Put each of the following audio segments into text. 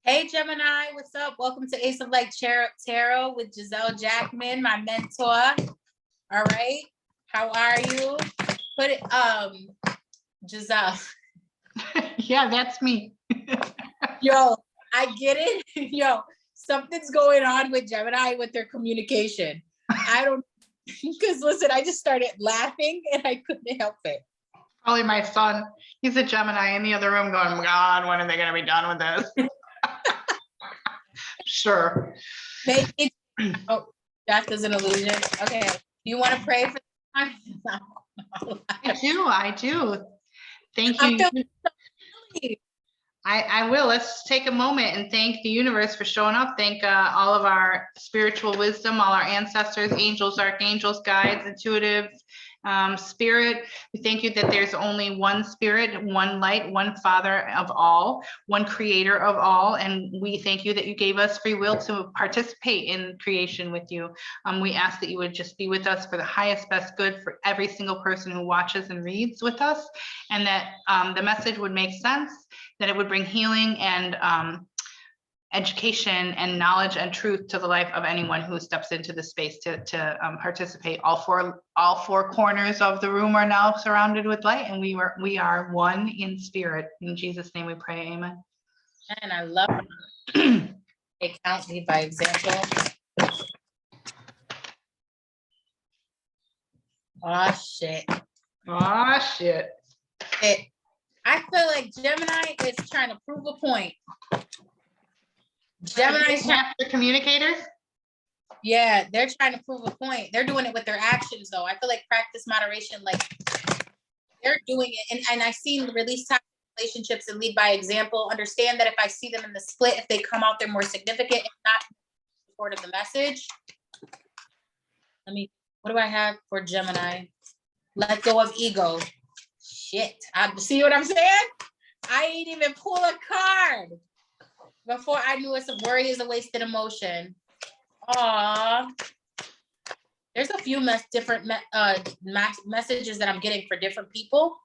Hey Gemini, what's up? Welcome to Aceoflight.tarot with Giselle Jackman, my mentor. All right, how are you? Put it, Giselle. Yeah, that's me. Yo, I get it. Yo, something's going on with Gemini with their communication. I don't, because listen, I just started laughing and I couldn't help it. Probably my son. He's a Gemini in the other room going, oh God, when are they going to be done with this? Sure. Oh, death is an illusion. Okay. Do you want to pray for time? I do. Thank you. I will. Let's take a moment and thank the universe for showing up. Thank all of our spiritual wisdom, all our ancestors, angels, archangels, guides, intuitives, spirit. We thank you that there's only one spirit, one light, one father of all, one creator of all. And we thank you that you gave us free will to participate in creation with you. We ask that you would just be with us for the highest, best good for every single person who watches and reads with us, and that the message would make sense, that it would bring healing and education and knowledge and truth to the life of anyone who steps into the space to participate. All four corners of the room are now surrounded with light, and we are one in spirit. In Jesus' name we pray, amen. And I love it. Count me by example. Oh shit. Oh shit. I feel like Gemini is trying to prove a point. Gemini's master communicators. Yeah, they're trying to prove a point. They're doing it with their actions, though. I feel like practice moderation, like they're doing it. And I've seen release time relationships and lead by example. Understand that if I see them in the split, if they come out, they're more significant, if not support of the message. What do I have for Gemini? Let go of ego. Shit. See what I'm saying? I ain't even pull a card before I knew it's a worry is a wasted emotion. Aw. There's a few different messages that I'm getting for different people.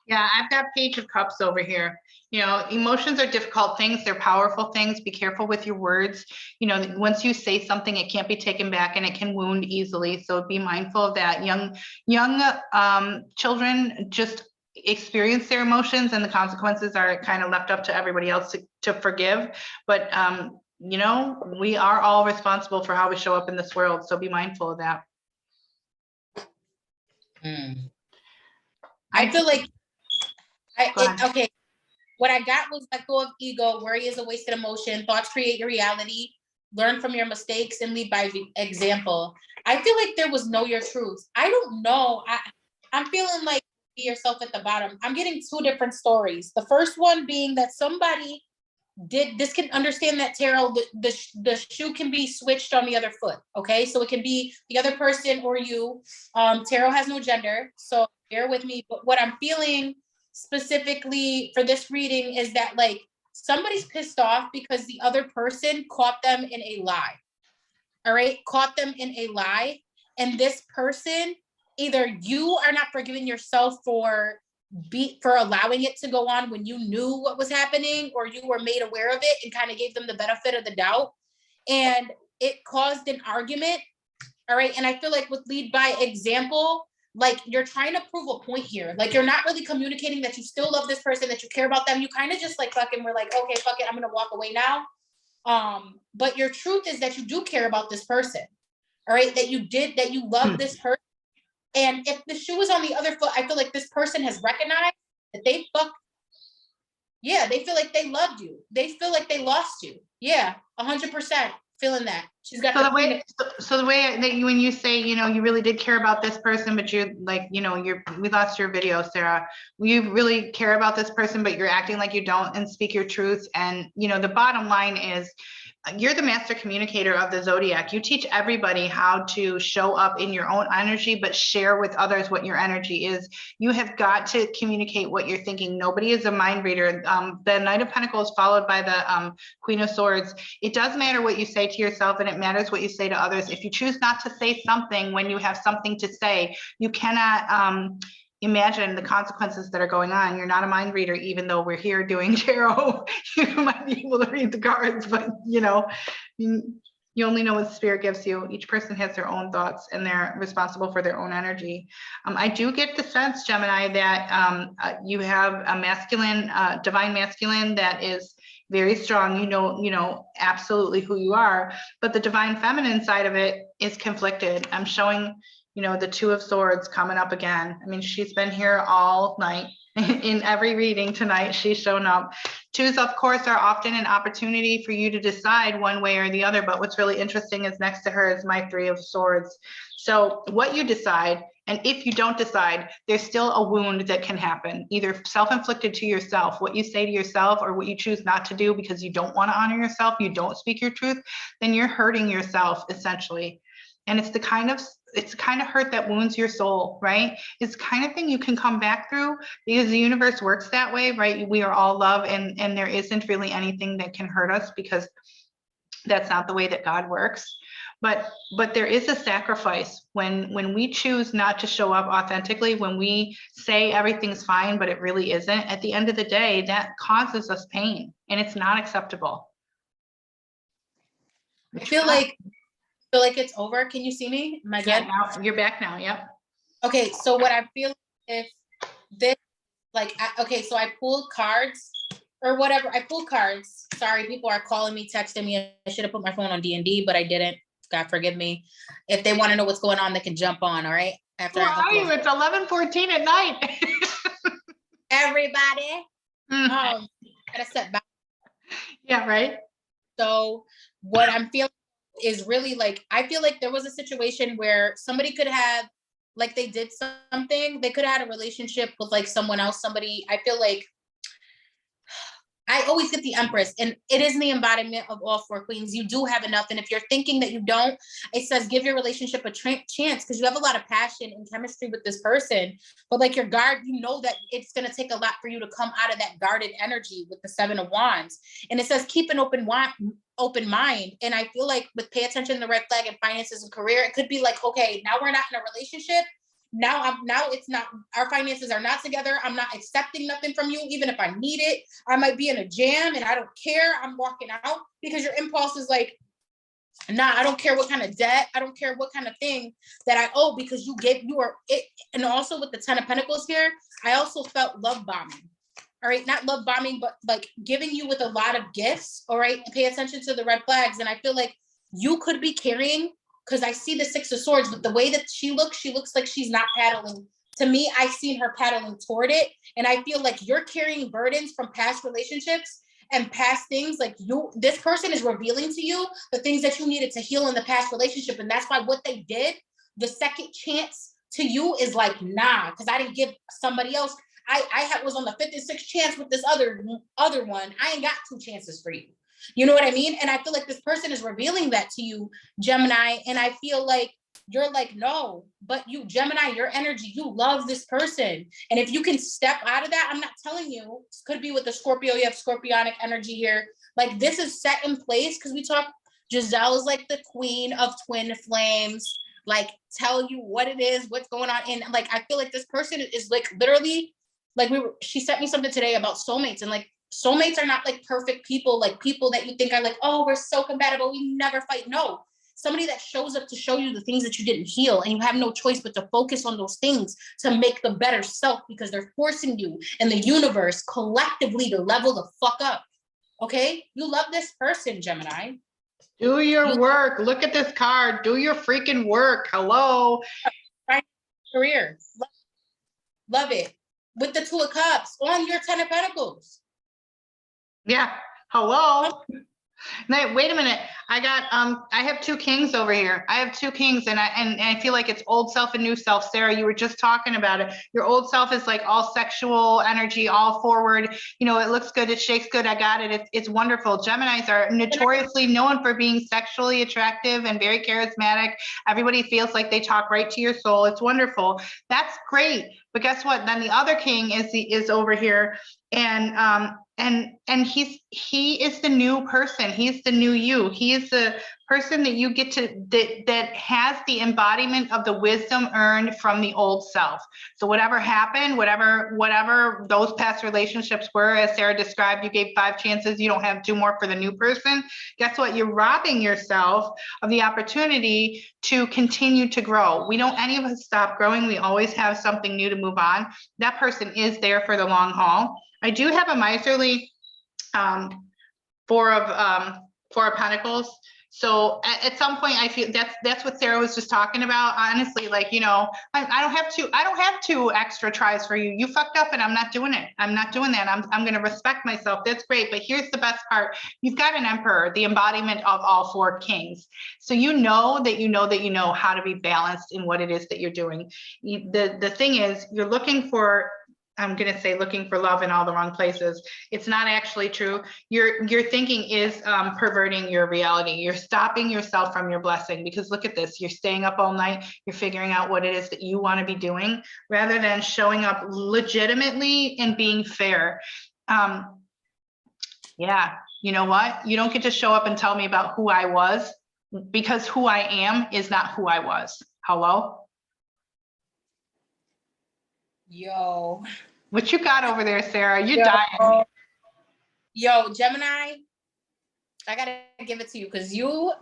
Yeah, I've got Page of Cups over here. You know, emotions are difficult things. They're powerful things. Be careful with your words. You know, once you say something, it can't be taken back and it can wound easily. So be mindful of that. Young children just experience their emotions, and the consequences are kind of left up to everybody else to forgive. But, you know, we are all responsible for how we show up in this world. So be mindful of that. I feel like okay, what I got was let go of ego. Worry is a wasted emotion. Thoughts create your reality. Learn from your mistakes and lead by example. I feel like there was know your truth. I don't know. I'm feeling like be yourself at the bottom. I'm getting two different stories. The first one being that somebody did this, can understand that tarot, the shoe can be switched on the other foot. Okay, so it can be the other person or you. Tarot has no gender, so bear with me. But what I'm feeling specifically for this reading is that like somebody's pissed off because the other person caught them in a lie. All right, caught them in a lie, and this person, either you are not forgiving yourself for allowing it to go on when you knew what was happening, or you were made aware of it and kind of gave them the benefit of the doubt, and it caused an argument. All right, and I feel like with lead by example, like you're trying to prove a point here. Like you're not really communicating that you still love this person, that you care about them. You kind of just like fucking were like, okay, fuck it, I'm gonna walk away now. But your truth is that you do care about this person. All right, that you love this person. And if the shoe is on the other foot, I feel like this person has recognized that they feel like they loved you. They feel like they lost you. Yeah, 100% feeling that. She's got the way that you, when you say, you know, you really did care about this person, but you're like, you know, we lost your video, Sarah. You really care about this person, but you're acting like you don't and speak your truth. And, you know, the bottom line is you're the master communicator of the zodiac. You teach everybody how to show up in your own energy, but share with others what your energy is. You have got to communicate what you're thinking. Nobody is a mind reader. The Knight of Pentacles followed by the Queen of Swords. It does matter what you say to yourself, and it matters what you say to others. If you choose not to say something when you have something to say, you cannot imagine the consequences that are going on. You're not a mind reader, even though we're here doing tarot. You might be able to read the cards, but you only know what spirit gives you. Each person has their own thoughts and they're responsible for their own energy. I do get the sense, Gemini, that you have a masculine, divine masculine that is very strong. You know absolutely who you are, but the divine feminine side of it is conflicted. I'm showing, the Two of Swords coming up again. I mean, she's been here all night. In every reading tonight, she's shown up. Twos, of course, are often an opportunity for you to decide one way or the other. But what's really interesting is next to her is my Three of Swords. So what you decide, and if you don't decide, there's still a wound that can happen, either self-inflicted to yourself, what you say to yourself, or what you choose not to do because you don't want to honor yourself, you don't speak your truth, then you're hurting yourself essentially. And it's the kind of hurt that wounds your soul, right? It's the kind of thing you can come back through because the universe works that way, right? We are all love, and there isn't really anything that can hurt us because that's not the way that God works. But there is a sacrifice when we choose not to show up authentically, when we say everything's fine, but it really isn't. At the end of the day, that causes us pain, and it's not acceptable. I feel like it's over. Can you see me? Am I good? Yeah, now you're back now. Yep. Okay, so what I feel if this, so I pulled cards or whatever. I pulled cards. Sorry, people are calling me, texting me. I should have put my phone on D&D, but I didn't. God forgive me. If they want to know what's going on, they can jump on. All right. After where are you? It's 11:14 at night. Everybody. Gotta set back. Yeah. Right. So what I'm feeling is really I feel like there was a situation where somebody could have, they did something, they could have had a relationship with someone else, somebody. I feel like I always get the Empress, and it is the embodiment of all four queens. You do have enough, and if you're thinking that you don't, it says give your relationship a chance because you have a lot of passion and chemistry with this person. But your guard, that it's going to take a lot for you to come out of that guarded energy with the Seven of Wands. And it says keep an open mind. And I feel like with pay attention to the red flag and finances and career, it could be okay, now we're not in a relationship. Now it's not, our finances are not together. I'm not accepting nothing from you, even if I need it. I might be in a jam and I don't care. I'm walking out because your impulse is nah, I don't care what kind of debt. I don't care what kind of thing that I owe because you are it. And also with the Ten of Pentacles here, I also felt love bombing. All right. Not love bombing, but giving you with a lot of gifts. All right. Pay attention to the red flags. And I feel like you could be carrying, because I see the Six of Swords, but the way that she looks like she's not paddling. To me, I've seen her paddling toward it. And I feel like you're carrying burdens from past relationships and past things. This person is revealing to you the things that you needed to heal in the past relationship. And that's why what they did, the second chance to you is nah, because I didn't give somebody else. I was on the 5th and 6th chance with this other one. I ain't got 2 chances for you. You know what I mean? And I feel like this person is revealing that to you, Gemini. And I feel like you're no, but you, Gemini, your energy, you love this person. And if you can step out of that, I'm not telling you, this could be with the Scorpio, you have Scorpionic energy here. This is set in place because we talk, Giselle is the queen of twin flames, tell you what it is, what's going on. And I feel like this person is literally, she sent me something today about soulmates, and soulmates are not perfect people, people that you think are oh, we're so compatible, we never fight. No, somebody that shows up to show you the things that you didn't heal, and you have no choice but to focus on those things to make the better self, because they're forcing you and the universe collectively to level the fuck up. Okay, you love this person, Gemini. Do your work. Look at this card. Do your freaking work. Hello. Career. Love it. With the Two of Cups on your Ten of Pentacles. Yeah. Hello. Now, wait a minute. I have 2 kings over here. I have 2 kings, and I feel like it's old self and new self. Sarah, you were just talking about it. Your old self is all sexual energy, all forward. It looks good. It shakes good. I got it. It's wonderful. Geminis are notoriously known for being sexually attractive and very charismatic. Everybody feels like they talk right to your soul. It's wonderful. That's great. But guess what? Then the other king is over here, and he is the new person. He's the new you. He is the person that you get to, that has the embodiment of the wisdom earned from the old self. So whatever happened, whatever those past relationships were, as Sarah described, you gave 5 chances, you don't have 2 more for the new person. Guess what? You're robbing yourself of the opportunity to continue to grow. We don't, any of us stop growing. We always have something new to move on. That person is there for the long haul. I do have a miserly Four of Pentacles. So at some point, I feel that's what Sarah was just talking about. Honestly, like, you know, I don't have 2 extra tries for you. You fucked up and I'm not doing it. I'm not doing that. I'm going to respect myself. That's great. But here's the best part. You've got an emperor, the embodiment of all 4 kings. So you know how to be balanced in what it is that you're doing. The thing is, you're looking for, I'm going to say looking for love in all the wrong places. It's not actually true. Your thinking is perverting your reality. You're stopping yourself from your blessing, because look at this. You're staying up all night. You're figuring out what it is that you want to be doing, rather than showing up legitimately and being fair. Yeah, you know what? You don't get to show up and tell me about who I was, because who I am is not who I was. Hello? Yo. What you got over there, Sarah? You're dying. Yo, Gemini, I gotta give it to you, because all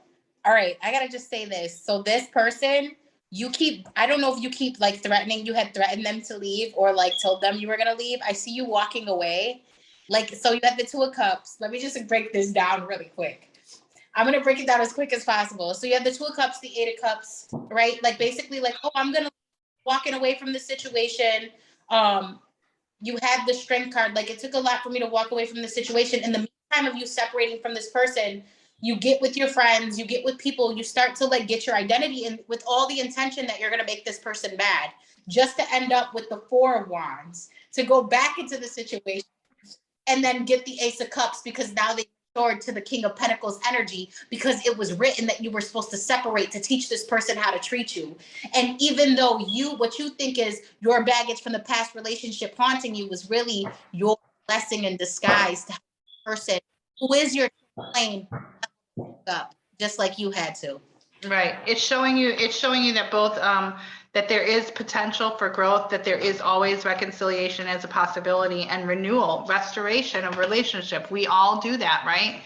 right, I gotta just say this. So this person, I don't know if you keep like threatening, you had threatened them to leave, or like told them you were gonna leave. I see you walking away. Like, so you have the 2 of Cups. Let me just break this down really quick. I'm gonna break it down as quick as possible. So you have the 2 of Cups, the 8 of Cups, right? Like basically like, oh, I'm gonna walking away from the situation. You had the Strength card. Like, it took a lot for me to walk away from the situation. In the meantime of you separating from this person, you get with your friends, you get with people, you start to like get your identity in, with all the intention that you're going to make this person bad, just to end up with the 4 of Wands, to go back into the situation and then get the Ace of Cups, because now they restored to the King of Pentacles energy, because it was written that you were supposed to separate to teach this person how to treat you. And even though what you think is your baggage from the past relationship haunting you was really your blessing in disguise to have a person who is your plane up, just like you had to. Right. It's showing you that both, that there is potential for growth, that there is always reconciliation as a possibility, and renewal, restoration of relationship. We all do that, right?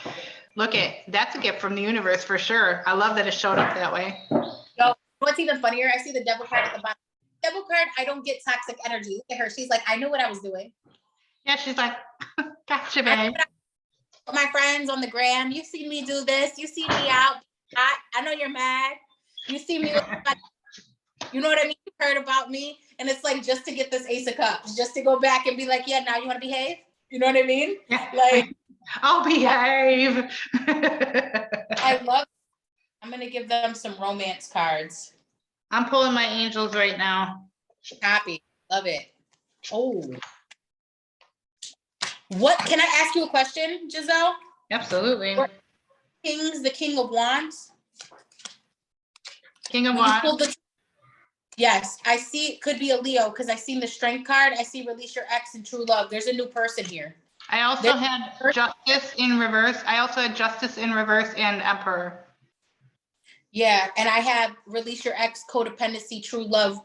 That's a gift from the universe for sure. I love that it showed up that way. Yo, what's even funnier? I see the Devil card at the bottom. Devil card, I don't get toxic energy. Look at her. She's like, I knew what I was doing. Yeah, she's like, gotcha, babe. My friends on the gram, you see me do this. You see me out. I know you're mad. You see me with you know what I mean? You heard about me. And it's like, just to get this Ace of Cups, just to go back and be like, yeah, now you want to behave? You know what I mean? Yeah. Like, I'll behave. I love it. I'm going to give them some romance cards. I'm pulling my angels right now. Happy. Love it. Oh. What, can I ask you a question, Giselle? Absolutely. Kings, the King of Wands. King of Wands. Yes, I see it could be a Leo, because I seen the Strength card. I see release your ex and true love. There's a new person here. I also had Justice in reverse. I also had Justice in reverse and Emperor. Yeah, and I have release your ex, codependency, true love.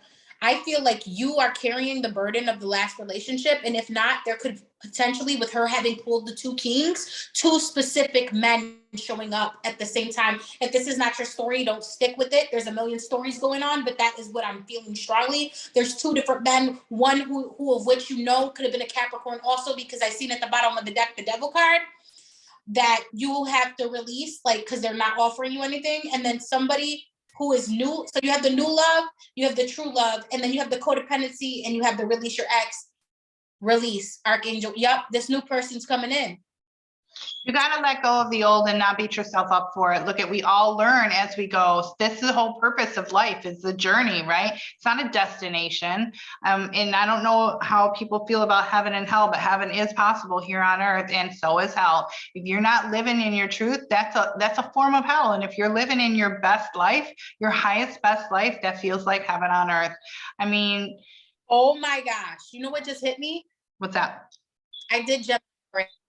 I feel like you are carrying the burden of the last relationship. And if not, there could potentially, with her having pulled the 2 kings, 2 specific men showing up at the same time. If this is not your story, don't stick with it. There's a million stories going on, but that is what I'm feeling strongly. There's 2 different men, one who of which you know could have been a Capricorn also, because I seen at the bottom of the deck, the Devil card, that you will have to release, like, because they're not offering you anything. And then somebody who is new. So you have the new love, you have the true love, and then you have the codependency, and you have the release your ex, release, Archangel. Yep, this new person's coming in. You got to let go of the old and not beat yourself up for it. Look at, we all learn as we go. This is the whole purpose of life, is the journey, right? It's not a destination. And I don't know how people feel about heaven and hell, but heaven is possible here on earth, and so is hell. If you're not living in your truth, that's a form of hell. And if you're living in your best life, your highest best life, that feels like heaven on earth. I mean, oh my gosh, you know what just hit me? What's that? I did Gemini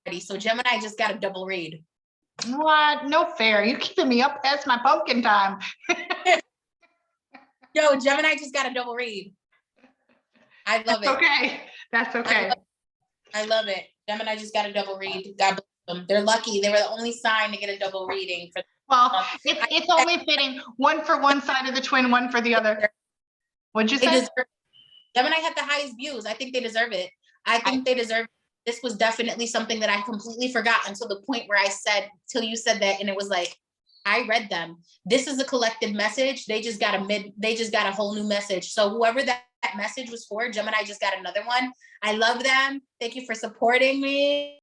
already, so Gemini just got a double read. What? No fair. You keeping me up past my pumpkin time. Yo, Gemini just got a double read. I love it. Okay. That's okay. I love it. Gemini just got a double read. God bless them. They're lucky. They were the only sign to get a double reading. Well, it's only fitting, one for one side of the twin, one for the other. What'd you say? Gemini had the highest views. I think they deserve it. I think they deserve it. This was definitely something that I completely forgot until the point where till you said that, and it was like, I read them. This is a collective message. They just got a whole new message. So whoever that message was for, Gemini just got another one. I love them. Thank you for supporting me.